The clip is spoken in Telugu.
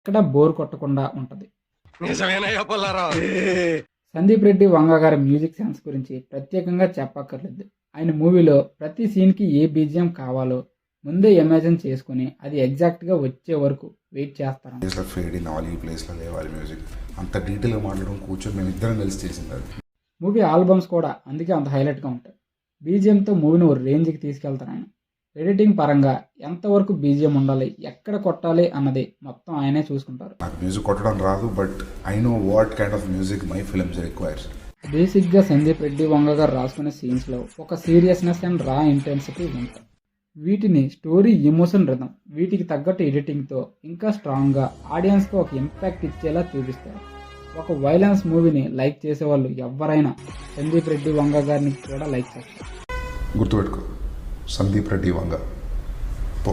ఎక్కడ బోర్ కొట్టకుండా ఉంటుంది. సందీప్ రెడ్డి వంగ గారి మ్యూజిక్ సెన్స్ గురించి ప్రత్యేకంగా చెప్పక్కర్లేదు. ఆయన మూవీలో ప్రతి సీన్కి ఏ బీజిఎం కావాలో ముందే ఇమాజిన్ చేసుకుని అది ఎగ్జాక్ట్గా వచ్చే వరకు వెయిట్ చేస్తారు. అంత డీటెయిల్గా మాట్లాడడం కూర్చొని మేము ఇద్దరం కలిసి చేసింది అది. మూవీ ఆల్బమ్స్ కూడా అందుకే అంత హైలైట్గా ఉంటాయి. బీజిఎంతో మూవీని ఓ రేంజ్కి తీసుకెళ్తారు ఆయన. ఎడిటింగ్ పరంగా ఎంతవరకు బీజిఎం ఉండాలి, ఎక్కడ కొట్టాలి అన్నది మొత్తం ఆయనే చూసుకుంటారు. నాకు మ్యూజిక్ కొట్టడం రాదు, but I know what kind of music my films requires. బేసిక్గా సందీప్ రెడ్డి వంగ గారు రాసుకునే సీన్స్లో ఒక సీరియస్నెస్ అండ్ రా ఇంటెన్సిటీ ఉంటాయి. వీటిని స్టోరీ, ఎమోషన్, రిథం వీటికి తగ్గట్టు ఎడిటింగ్తో ఇంకా స్ట్రాంగ్గా ఆడియన్స్కి ఒక ఇంపాక్ట్ ఇచ్చేలా చూపిస్తారు. ఒక వైలెన్స్ మూవీని లైక్ చేసేవాళ్ళు ఎవరైనా సందీప్ రెడ్డి వంగ గారిని కూడా లైక్ చేస్తారు. గుర్తుపెట్టుకో, సందీప్ రెడ్డి వంగ పో.